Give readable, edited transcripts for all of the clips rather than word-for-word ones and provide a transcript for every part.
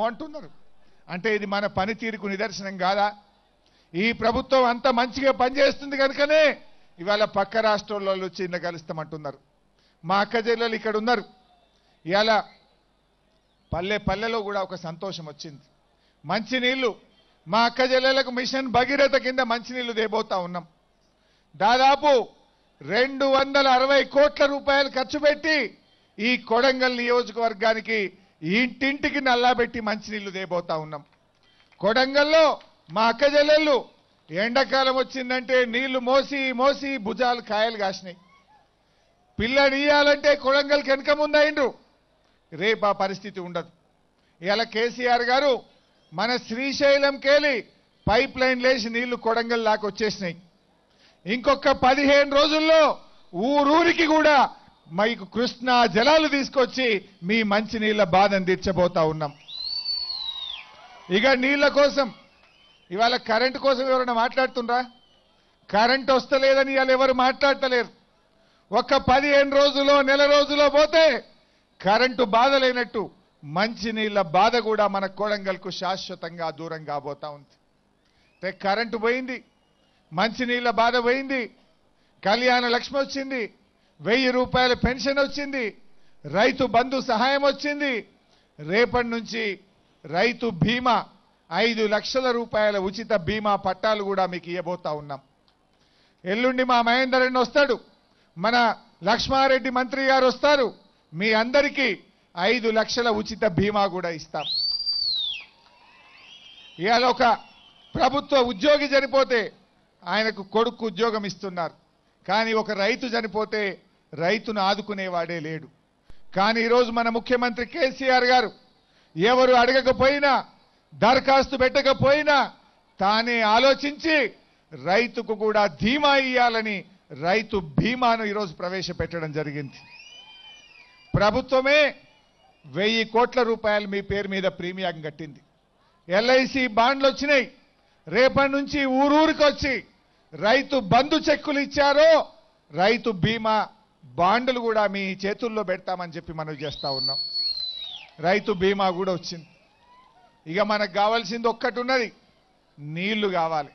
అంటున్నారు అంటే ఇది మన పనితీరుకు నిదర్శనం కాదా? ఈ ప్రభుత్వం అంత మంచిగా పనిచేస్తుంది కనుకనే ఇవాళ పక్క రాష్ట్రాల్లో వచ్చి ఇన్న కలుస్తామంటున్నారు. మా అక్క చెల్లెలు ఇక్కడ ఉన్నారు. ఇవాళ పల్లెలో కూడా ఒక సంతోషం వచ్చింది. మంచినీళ్లు మా అక్క చెల్లెలకు మిషన్ భగీరథ కింద మంచినీళ్లు దేబోతా ఉన్నాం. దాదాపు 260 కోట్ల రూపాయలు ఖర్చు పెట్టి ఈ కొడంగల్ నియోజకవర్గానికి ఇంటింటికి నల్లాబెట్టి మంచినీళ్లు దేబోతా ఉన్నాం. కొడంగల్లో మా అక్క చెల్లెళ్ళు ఎండాకాలం వచ్చిందంటే నీళ్లు మోసి మోసి భుజాలు కాయలు కాసినాయి. పిల్లనియాలంటే కొడంగల్కి వెనక ముందైండ్రు. రేపు ఆ పరిస్థితి ఉండదు. ఇవాళ కేసీఆర్ గారు మన శ్రీశైలంకెళ్ళి పైప్ లైన్ లేసి నీళ్లు కొడంగల్ దాకా వచ్చేసినాయి. ఇంకొక 15 రోజుల్లో ఊరూరికి కూడా మీకు కృష్ణా జలాలు తీసుకొచ్చి మీ మంచి నీళ్ల బాధను తీర్చబోతా ఉన్నాం. ఇక నీళ్ల కోసం ఇవాళ కరెంటు కోసం ఎవరైనా మాట్లాడుతుండ్రా? కరెంటు వస్తలేదని ఇవాళ ఎవరు మాట్లాడతలేరు. ఒక 15 రోజుల్లో నెల రోజుల్లో పోతే కరెంటు బాధ లేనట్టు మంచి నీళ్ల బాధ కూడా మన కొడంగల్కు శాశ్వతంగా దూరం కాబోతా ఉంది. కరెంటు పోయింది, మంచి నీళ్ల బాధ పోయింది, కళ్యాణ లక్ష్మి వచ్చింది, 1000 రూపాయల పెన్షన్ వచ్చింది, రైతు బంధు సహాయం వచ్చింది. రేపటి నుంచి రైతు బీమా 5 లక్షల రూపాయల ఉచిత బీమా పట్టాలు కూడా మీకు ఇవ్వబోతా ఉన్నాం. ఎల్లుండి మా మహేందర్ రెడ్డి వస్తాడు, మన లక్ష్మారెడ్డి మంత్రి గారు వస్తారు. మీ అందరికీ 5 లక్షల ఉచిత బీమా కూడా ఇస్తాం. ఇవాళ ఒక ప్రభుత్వ ఉద్యోగి చనిపోతే ఆయనకు కొడుకు ఉద్యోగం ఇస్తున్నారు. కానీ ఒక రైతు చనిపోతే రైతును ఆదుకునేవాడే లేడు. కానీ ఈరోజు మన ముఖ్యమంత్రి కేసీఆర్ గారు ఎవరు అడగకపోయినా దరఖాస్తు పెట్టకపోయినా తానే ఆలోచించి రైతుకు కూడా ధీమా ఇయ్యాలని రైతు బీమాను ఈరోజు ప్రవేశపెట్టడం జరిగింది. ప్రభుత్వమే 1000 కోట్ల రూపాయలు మీ పేరు మీద ప్రీమియం కట్టింది. ఎల్ఐసి బాండ్లు వచ్చినాయి. రేపటి నుంచి ఊరూరికి వచ్చి రైతు బంధు చెక్కులు ఇచ్చారో రైతు బీమా బాండ్లు కూడా మీ చేతుల్లో పెడతామని చెప్పి మనం చేస్తా ఉన్నాం. రైతు బీమా కూడా వచ్చింది. ఇక మనకు కావాల్సింది ఒక్కటి ఉన్నది, నీళ్లు కావాలి.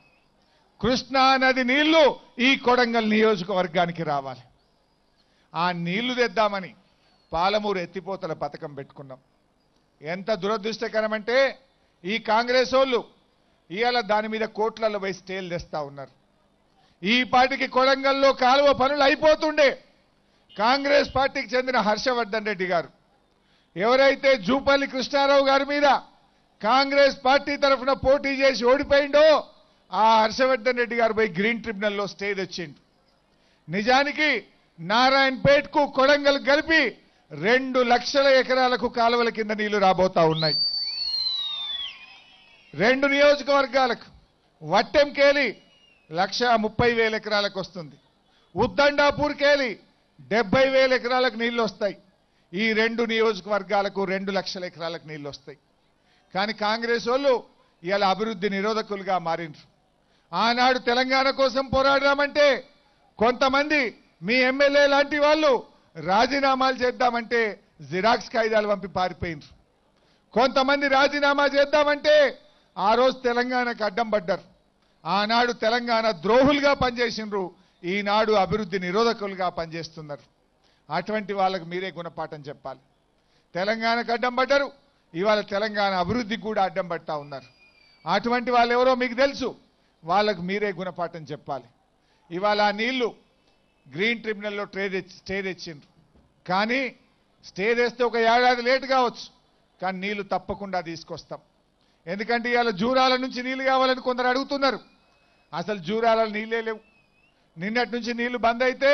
కృష్ణా నది నీళ్లు ఈ కొడంగల్ నియోజకవర్గానికి రావాలి. ఆ నీళ్లు తెద్దామని పాలమూరు ఎత్తిపోతల పథకం పెట్టుకున్నాం. ఎంత దురదృష్టకరమంటే ఈ కాంగ్రెస్ వాళ్ళు ఇవాళ దాని మీద కోట్లలో పోయి స్టేలు తెస్తా ఉన్నారు. ఈ పార్టీకి కొడంగల్లో కాలువ పనులు అయిపోతుండే కాంగ్రెస్ పార్టీకి చెందిన హర్షవర్ధన్ రెడ్డి గారు ఎవరైతే జూపల్లి కృష్ణారావు గారి మీద కాంగ్రెస్ పార్టీ తరఫున పోటీ చేసి ఓడిపోయిండో ఆ హర్షవర్ధన్ రెడ్డి గారు పోయి గ్రీన్ ట్రిబ్యునల్లో స్టే తెచ్చిండు. నిజానికి నారాయణపేటకు కొడంగల్ కలిపి 2 లక్షల ఎకరాలకు కాలువల కింద నీళ్లు రాబోతా ఉన్నాయి. 2 నియోజకవర్గాలకు వట్టెంకేలి 130,000 ఎకరాలకు వస్తుంది. ఉద్దండాపూర్కేలి 70,000 ఎకరాలకు నీళ్లు వస్తాయి. ఈ 2 నియోజకవర్గాలకు 2 లక్షల ఎకరాలకు నీళ్లు వస్తాయి. కానీ కాంగ్రెస్ వాళ్ళు ఇవాళ అభివృద్ధి నిరోధకులుగా మారిండ్రు. ఆనాడు తెలంగాణ కోసం పోరాడదామంటే కొంతమంది మీ ఎమ్మెల్యే లాంటి వాళ్ళు రాజీనామాలు చేద్దామంటే జిరాక్స్ కాయిదాలు పంపి పారిపోయినరు. కొంతమంది రాజీనామా చేద్దామంటే ఆ రోజు తెలంగాణకు అడ్డం పడ్డారు. ఆనాడు తెలంగాణ ద్రోహులుగా పనిచేసిండ్రు, ఈనాడు అభివృద్ధి నిరోధకులుగా పనిచేస్తున్నారు. అటువంటి వాళ్ళకు మీరే గుణపాఠం చెప్పాలి. తెలంగాణకు అడ్డం పడ్డారు, ఇవాళ తెలంగాణ అభివృద్ధికి కూడా అడ్డం పడతా ఉన్నారు. అటువంటి వాళ్ళు ఎవరో మీకు తెలుసు, వాళ్ళకు మీరే గుణపాఠం చెప్పాలి. ఇవాళ ఆ నీళ్లు గ్రీన్ ట్రిబ్యునల్లో స్టే తెచ్చిండ్రు. కానీ స్టే తెస్తే ఒక ఏడాది లేటు కావచ్చు, కానీ నీళ్లు తప్పకుండా తీసుకొస్తాం. ఎందుకంటే ఇవాళ జూరాల నుంచి నీళ్లు కావాలని కొందరు అడుగుతున్నారు. అసలు జూరాల నీళ్ళే లేవు. నిన్నటి నుంచి నీళ్లు బంద్ అయితే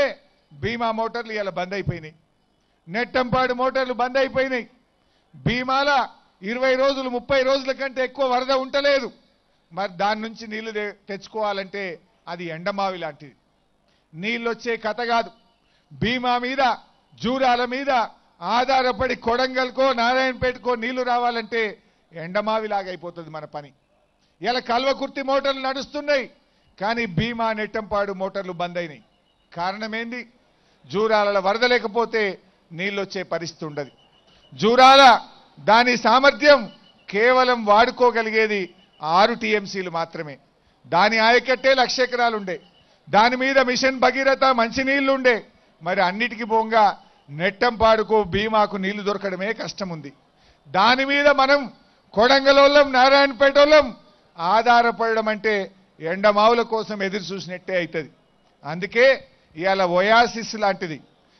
బీమా మోటార్లు ఇవాళ బంద్ అయిపోయినాయి. నెట్టంపాడు మోటార్లు బంద్ అయిపోయినాయి. బీమాల 20 రోజులు 30 రోజుల కంటే ఎక్కువ వరద ఉండలేదు. మరి దాని నుంచి నీళ్లు తెచ్చుకోవాలంటే అది ఎండమావి లాంటిది. నీళ్ళు వచ్చే కథ కాదు. బీమా మీద జూరాల మీద ఆధారపడి కొడంగల్కో నారాయణపేటకో నీళ్లు రావాలంటే ఎండమావిలాగా అయిపోతుంది మన పని. ఇలా కల్వకుర్తి మోటార్లు నడుస్తున్నాయి, కానీ బీమా నెట్టంపాడు మోటార్లు బంద్ అయినాయి. కారణం ఏంది? జూరాలలో వరద లేకపోతే నీళ్ళు వచ్చే పరిస్థితి ఉండదు. జూరాల దాని సామర్థ్యం కేవలం వాడుకోగలిగేది 6 టీఎంసీలు మాత్రమే. దాని ఆయకట్టే 1,00,000 ఎకరాలు ఉండే, దాని మీద మిషన్ భగీరథ మంచినీళ్లు ఉండే. మరి అన్నిటికీ పోగా నెట్టంపాడుకు భీమాకు నీళ్లు దొరకడమే కష్టం ఉంది. దాని మీద మనం కొడంగలోళ్ళం నారాయణపేటోళ్ళం ఆధారపడడం అంటే ఎండమావుల కోసం ఎదురు చూసినట్టే అవుతుంది. అందుకే ఇవాళ ఒయాసిస్ లాంటిది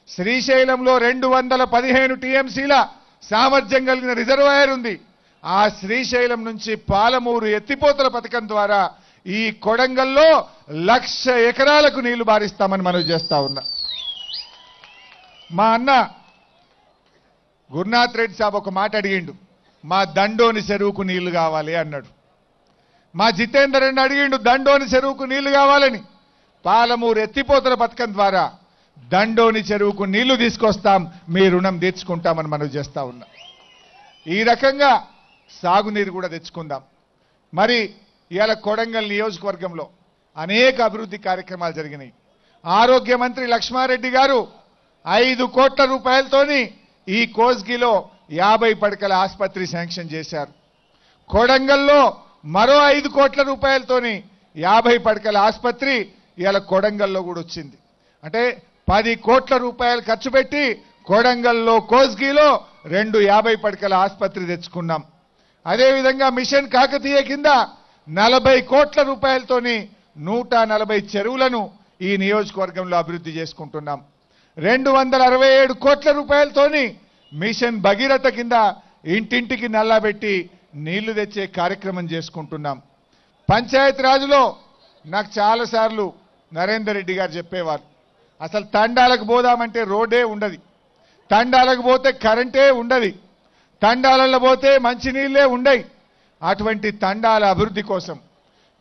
శ్రీశైలంలో 215 టీఎంసీల సామర్థ్యం కలిగిన రిజర్వాయర్ ఉంది. ఆ శ్రీశైలం నుంచి పాలమూరు ఎత్తిపోతల పథకం ద్వారా ఈ కొడంగల్లో 1,00,000 ఎకరాలకు నీళ్లు బారిస్తామని మనం చేస్తా ఉన్నా. మా అన్న గురునాథ్ రెడ్డి సాబ్ ఒక మాట అడిగిండు, మా దండోని చెరువుకు నీళ్లు కావాలి అన్నాడు. మా జితేందర్ రెడ్డి అడిగిండు, దండోని చెరువుకు నీళ్లు కావాలని. పాలమూరు ఎత్తిపోతల పథకం ద్వారా దండోని చెరువుకు నీళ్లు తీసుకొస్తాం, మీ రుణం తీర్చుకుంటామని మనం చేస్తా ఉన్నాం. ఈ రకంగా సాగునీరు కూడా తెచ్చుకుందాం. మరి ఇవాళ కొడంగల్ నియోజకవర్గంలో అనేక అభివృద్ధి కార్యక్రమాలు జరిగినాయి. ఆరోగ్య మంత్రి లక్ష్మారెడ్డి గారు 5 కోట్ల రూపాయలతోని ఈ కోస్గిలో 50 పడకల ఆసుపత్రి శాంక్షన్ చేశారు. కొడంగల్లో మరో 5 కోట్ల రూపాయలతోని 50 పడకల ఆసుపత్రి ఇవాళ కొడంగల్లో కూడా వచ్చింది. అంటే 10 కోట్ల రూపాయలు ఖర్చు పెట్టి కొడంగల్లో కోస్గిలో 2 50 పడకల ఆసుపత్రి తెచ్చుకున్నాం. అదేవిధంగా మిషన్ కాకతీయ కింద 40 కోట్ల రూపాయలతోని 140 చెరువులను ఈ నియోజకవర్గంలో అభివృద్ధి చేసుకుంటున్నాం. 267 కోట్ల రూపాయలతోని మిషన్ భగీరథ కింద ఇంటింటికి నల్లబెట్టి నీళ్లు తెచ్చే కార్యక్రమం చేసుకుంటున్నాం. పంచాయతీ రాజులో నాకు చాలాసార్లు నరేందర్ రెడ్డి గారు చెప్పేవారు, అసలు తండాలకు పోదామంటే రోడ్డే ఉండదు, తండాలకు పోతే కరెంటే ఉండదు, తండాలలో పోతే మంచినీళ్ళే ఉండయి. అటువంటి తండాల అభివృద్ధి కోసం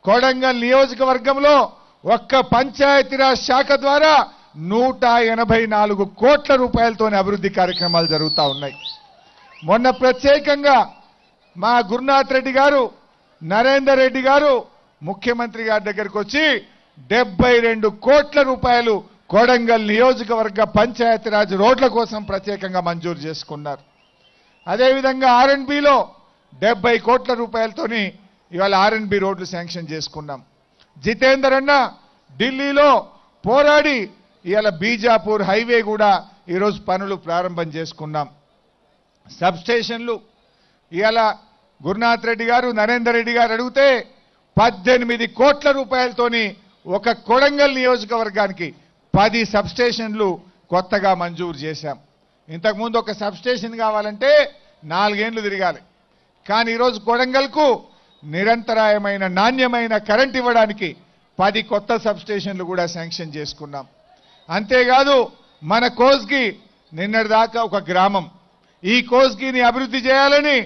కొడంగల్ నియోజకవర్గంలో ఒక్క పంచాయతీరాజ్ శాఖ ద్వారా 184 కోట్ల రూపాయలతోనే అభివృద్ధి కార్యక్రమాలు జరుగుతూ ఉన్నాయి. మొన్న ప్రత్యేకంగా మా గురునాథ్ రెడ్డి గారు, నరేందర్ రెడ్డి గారు ముఖ్యమంత్రి గారి దగ్గరికి వచ్చి 72 కోట్ల రూపాయలు కొడంగల్ నియోజకవర్గ పంచాయతీరాజ్ రోడ్ల కోసం ప్రత్యేకంగా మంజూరు చేసుకున్నారు. అదేవిధంగా ఆర్ఎండ్బిలో 70 కోట్ల రూపాయలతోని ఇవాళ ఆర్ఎండ్బి రోడ్లు శాంక్షన్ చేసుకున్నాం. జితేందర్ అన్న ఢిల్లీలో పోరాడి ఇవాళ బీజాపూర్ హైవే కూడా ఈరోజు పనులు ప్రారంభం చేసుకున్నాం. సబ్ స్టేషన్లు ఇవాళ గురునాథ్ రెడ్డి గారు, నరేందర్ రెడ్డి గారు అడిగితే 18 కోట్ల రూపాయలతోని ఒక కొడంగల్ నియోజకవర్గానికి 10 సబ్ స్టేషన్లు కొత్తగా మంజూరు చేశాం. ఇంతకుముందు ఒక సబ్ స్టేషన్ కావాలంటే 4 ఏళ్లు తిరగాలి. కానీ ఈరోజు కొడంగల్కు నిరంతరాయమైన నాణ్యమైన కరెంట్ ఇవ్వడానికి 10 కొత్త సబ్ స్టేషన్లు కూడా శాంక్షన్ చేసుకున్నాం. అంతేకాదు మన కోస్గి నిన్నటిదాకా ఒక గ్రామం, ఈ కోస్గిని అభివృద్ధి చేయాలని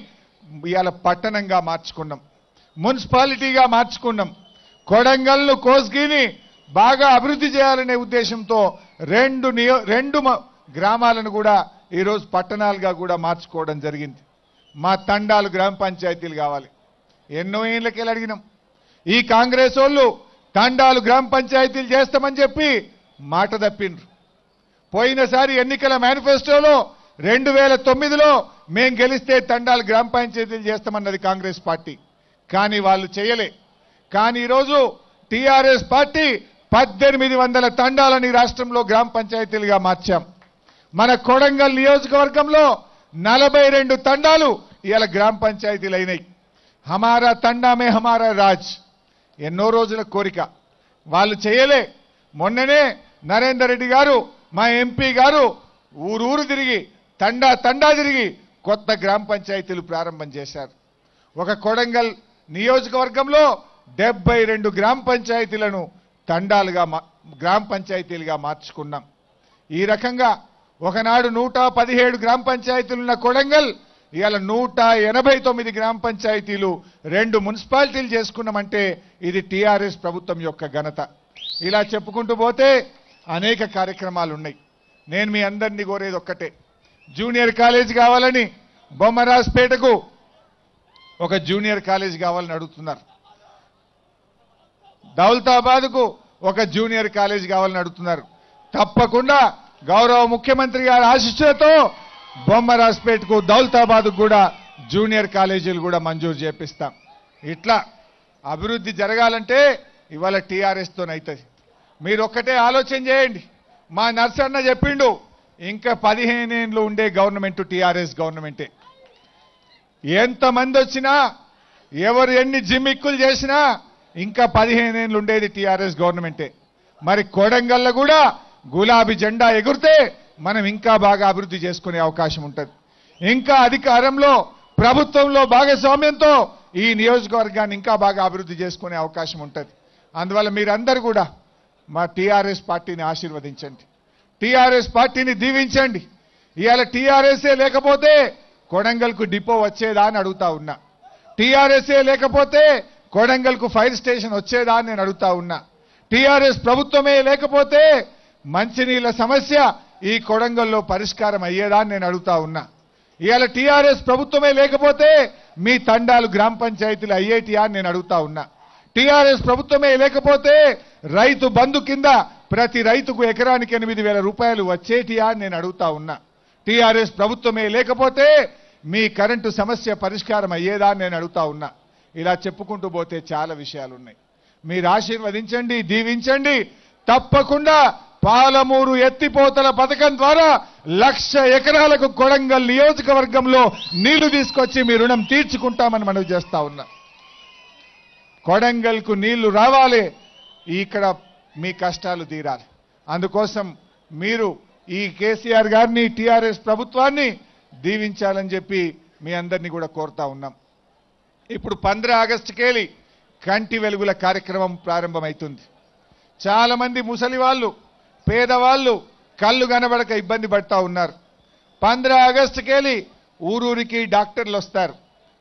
ఇవాళ పట్టణంగా మార్చుకున్నాం, మున్సిపాలిటీగా మార్చుకున్నాం. కొడంగల్ను కోస్గిని బాగా అభివృద్ధి చేయాలనే ఉద్దేశంతో రెండు గ్రామాలను కూడా ఈరోజు పట్టణాలుగా కూడా మార్చుకోవడం జరిగింది. మా తండాలు గ్రామ పంచాయతీలు కావాలి, ఎన్నో ఏళ్ళకెళ్ళి అడిగినాం. ఈ కాంగ్రెస్ వాళ్ళు తండాలు గ్రామ పంచాయతీలు చేస్తామని చెప్పి మాట తప్పిండ్రు. పోయినసారి ఎన్నికల మేనిఫెస్టోలో 2009లో మేం గెలిస్తే తండాలు గ్రామ పంచాయతీలు చేస్తామన్నది కాంగ్రెస్ పార్టీ, కానీ వాళ్ళు చేయలే. కానీ ఈరోజు టీఆర్ఎస్ పార్టీ 1800 తండాలని రాష్ట్రంలో గ్రామ పంచాయతీలుగా మార్చాం. మన కొడంగల్ నియోజకవర్గంలో 42 తండాలు ఇవాళ గ్రామ పంచాయతీలు అయినాయి. హమారా తండా మే హమారా రాజ్, ఎన్నో రోజుల కోరిక, వాళ్ళు చేయలే. మొన్ననే నరేందర్ రెడ్డి గారు, మా ఎంపీ గారు ఊరూరు తిరిగి తండా తిరిగి కొత్త గ్రామ పంచాయతీలు ప్రారంభం చేశారు. ఒక కొడంగల్ నియోజకవర్గంలో 72 గ్రామ పంచాయతీలను తండాలుగా గ్రామ పంచాయతీలుగా మార్చుకున్నాం. ఈ రకంగా ఒకనాడు 117 గ్రామ పంచాయతీలున్న కొడంగల్ ఇవాళ 189 గ్రామ పంచాయతీలు, 2 మున్సిపాలిటీలు చేసుకున్నామంటే ఇది టీఆర్ఎస్ ప్రభుత్వం యొక్క ఘనత. ఇలా చెప్పుకుంటూ పోతే అనేక కార్యక్రమాలు ఉన్నాయి. నేను మీ అందరినీ కోరేది ఒక్కటే, జూనియర్ కాలేజ్ కావాలని బొమ్మరాజ్పేటకు ఒక జూనియర్ కాలేజ్ కావాలని అడుగుతున్నారు, దౌలతాబాద్కు ఒక జూనియర్ కాలేజ్ కావాలని అడుగుతున్నారు. తప్పకుండా గౌరవ ముఖ్యమంత్రి గారి ఆశీస్సులతో బొమ్మరాజ్పేటకు దౌలతాబాద్ కూడా జూనియర్ కాలేజీలు కూడా మంజూరు చేపిస్తాం. ఇట్లా అభివృద్ధి జరగాలంటే ఇవాళ టీఆర్ఎస్తోనైతుంది. మీరు ఒక్కటే ఆలోచన చేయండి. మా నర్సన్న చెప్పిండు, ఇంకా 15 ఏళ్ళు ఉండే గవర్నమెంట్ టీఆర్ఎస్ గవర్నమెంటే. ఎంతమంది వచ్చినా ఎవరు ఎన్ని జిమ్మిక్కులు చేసినా ఇంకా 15 ఏళ్ళు ఉండేది టీఆర్ఎస్ గవర్నమెంటే. మరి కొడంగల్లో కూడా గులాబీ జెండా ఎగురితే మనం ఇంకా బాగా అభివృద్ధి చేసుకునే అవకాశం ఉంటుంది. ఇంకా అధికారంలో ప్రభుత్వంలో భాగస్వామ్యంతో ఈ నియోజకవర్గాన్ని ఇంకా బాగా అభివృద్ధి చేసుకునే అవకాశం ఉంటుంది. అందువల్ల మీరందరూ కూడా మా టీఆర్ఎస్ పార్టీని ఆశీర్వదించండి, టీఆర్ఎస్ పార్టీని దీవించండి. ఇవాళ టీఆర్ఎస్ఏ లేకపోతే కొడంగల్కు డిపో వచ్చేదా అని అడుగుతా ఉన్నా. టీఆర్ఎస్ఏ లేకపోతే కొడంగల్కు ఫైర్ స్టేషన్ వచ్చేదా అని నేను అడుగుతా ఉన్నా. టీఆర్ఎస్ ప్రభుత్వమే లేకపోతే మంచినీళ్ళ సమస్య ఈ కొడంగల్లో పరిష్కారం అయ్యేదా అని నేను అడుగుతా ఉన్నా. ఇవాళ టీఆర్ఎస్ ప్రభుత్వమే లేకపోతే మీ తండాలు గ్రామ పంచాయతీలు అయ్యేటియా అని నేను అడుగుతా ఉన్నా. టీఆర్ఎస్ ప్రభుత్వమే లేకపోతే రైతు బంధు కింద ప్రతి రైతుకు ఎకరానికి 8,000 రూపాయలు వచ్చేటియా అని నేను అడుగుతా ఉన్నా. టీఆర్ఎస్ ప్రభుత్వమే లేకపోతే మీ కరెంటు సమస్య పరిష్కారం అయ్యేదా అని నేను అడుగుతా ఉన్నా. ఇలా చెప్పుకుంటూ పోతే చాలా విషయాలు ఉన్నాయి. మీరు ఆశీర్వదించండి, దీవించండి. తప్పకుండా పాలమూరు ఎత్తిపోతల పథకం ద్వారా 1,00,000 ఎకరాలకు కొడంగల్ నియోజకవర్గంలో నీళ్లు తీసుకొచ్చి మీ రుణం తీర్చుకుంటామని మనవి చేస్తా ఉన్నా. కొడంగల్కు నీళ్లు రావాలి, ఇక్కడ మీ కష్టాలు తీరాలి. అందుకోసం మీరు ఈ కేసీఆర్ గారిని టీఆర్ఎస్ ప్రభుత్వాన్ని దీవించాలని చెప్పి మీ అందరినీ కూడా కోరుతా ఉన్నాం. ఇప్పుడు 15 ఆగస్టుకేలి కంటి వెలుగుల కార్యక్రమం ప్రారంభమవుతుంది. చాలా మంది ముసలి వాళ్ళు, పేదవాళ్ళు కళ్ళు కనబడక ఇబ్బంది పడతా ఉన్నారు. 15 ఆగస్టుకేలి ఊరూరికి డాక్టర్లు వస్తారు.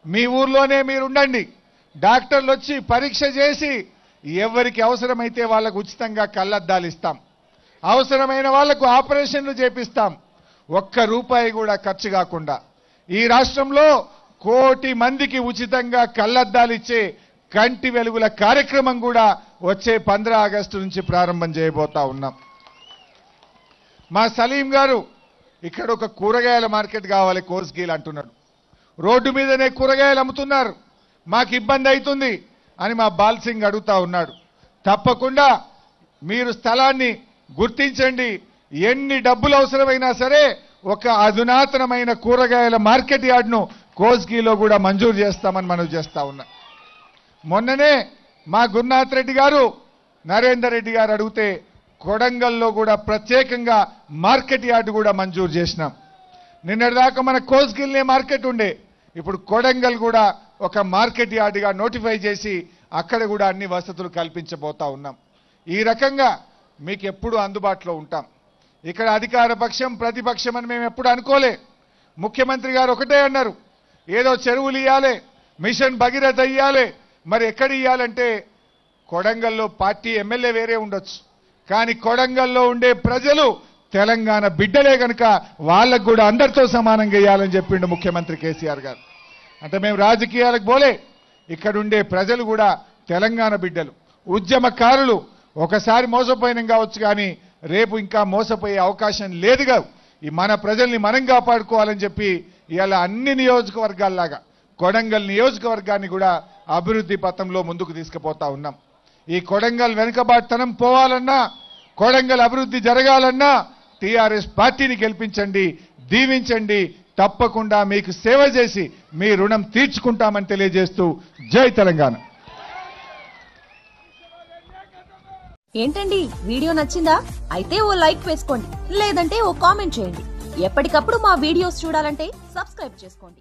మీ ఊర్లోనే మీరు ఉండండి. డాక్టర్లు వచ్చి పరీక్ష చేసి ఎవరికి అవసరమైతే వాళ్ళకు ఉచితంగా కళ్ళద్దాలు ఇస్తాం. అవసరమైన వాళ్లకు ఆపరేషన్లు చేపిస్తాం. ₹1 కూడా ఖర్చు కాకుండా ఈ రాష్ట్రంలో 1 కోటి మందికి ఉచితంగా కళ్ళద్దాలు ఇచ్చే కంటి వెలుగుల కార్యక్రమం కూడా వచ్చే 15 ఆగస్టు నుంచి ప్రారంభం చేయబోతా ఉన్నాం. మా సలీం గారు ఇక్కడ ఒక కూరగాయల మార్కెట్ కావాలి కోస్గిల్ అంటున్నాడు. రోడ్డు మీదనే కూరగాయలు అమ్ముతున్నారు, మాకు ఇబ్బంది అవుతుంది అని మా బాల్ సింగ్ అడుగుతా ఉన్నాడు. తప్పకుండా మీరు స్థలాన్ని గుర్తించండి. ఎన్ని డబ్బులు అవసరమైనా సరే ఒక అధునాతనమైన కూరగాయల మార్కెట్ యార్డ్ను కోస్గిలో కూడా మంజూరు చేస్తామని మనం చేస్తా ఉన్నా. మొన్ననే మా గురునాథ్ రెడ్డి గారు, నరేందర్ రెడ్డి గారు అడిగితే కొడంగల్లో కూడా ప్రత్యేకంగా మార్కెట్ యార్డు కూడా మంజూరు చేసినాం. నిన్నటిదాకా మన కోస్గిల్నే మార్కెట్ ఉండే, ఇప్పుడు కొడంగల్ కూడా ఒక మార్కెట్ యార్డుగా నోటిఫై చేసి అక్కడ కూడా అన్ని వసతులు కల్పించబోతా ఉన్నాం. ఈ రకంగా మీకు ఎప్పుడు అందుబాటులో ఉంటాం. ఇక్కడ అధికార పక్షం ప్రతిపక్షం అని మేము ఎప్పుడు అనుకోలే. ముఖ్యమంత్రి గారు ఒకటే అన్నారు, ఏదో చెరువులు ఇవ్వాలి, మిషన్ భగీరథ ఇవ్వాలి. మరి ఎక్కడ ఇవ్వాలంటే కొడంగల్లో పార్టీ ఎమ్మెల్యే వేరే ఉండొచ్చు, కానీ కొడంగల్లో ఉండే ప్రజలు తెలంగాణ బిడ్డలే కనుక వాళ్ళకు కూడా అందరితో సమానంగా ఇవ్వాలని చెప్పిండు ముఖ్యమంత్రి కేసీఆర్ గారు. అంటే మేము రాజకీయాలకు పోలే, ఇక్కడ ఉండే ప్రజలు కూడా తెలంగాణ బిడ్డలు, ఉద్యమకారులు. ఒకసారి మోసపోయినాం కావచ్చు, కానీ రేపు ఇంకా మోసపోయే అవకాశం లేదుగా. ఈ మన ప్రజల్ని మనం కాపాడుకోవాలని చెప్పి ఇవాళ అన్ని నియోజకవర్గాల్లాగా కొడంగల్ నియోజకవర్గాన్ని కూడా అభివృద్ధి పథంలో ముందుకు తీసుకుపోతా ఉన్నాం. ఈ కొడంగల్ వెనుకబాటుతనం పోవాలన్నా, కొడంగల్ అభివృద్ధి జరగాలన్నా టీఆర్ఎస్ పార్టీని గెలిపించండి, దీవించండి. తప్పకుండా మీకు సేవ చేసి మీ రుణం తీర్చుకుంటామని తెలియజేస్తూ జై తెలంగాణ. ఏంటండి, వీడియో నచ్చిందా? అయితే ఓ లైక్ వేసుకోండి, లేదంటే ఓ కామెంట్ చేయండి. ఎప్పటికప్పుడు మా వీడియోస్ చూడాలంటే సబ్స్క్రైబ్ చేసుకోండి.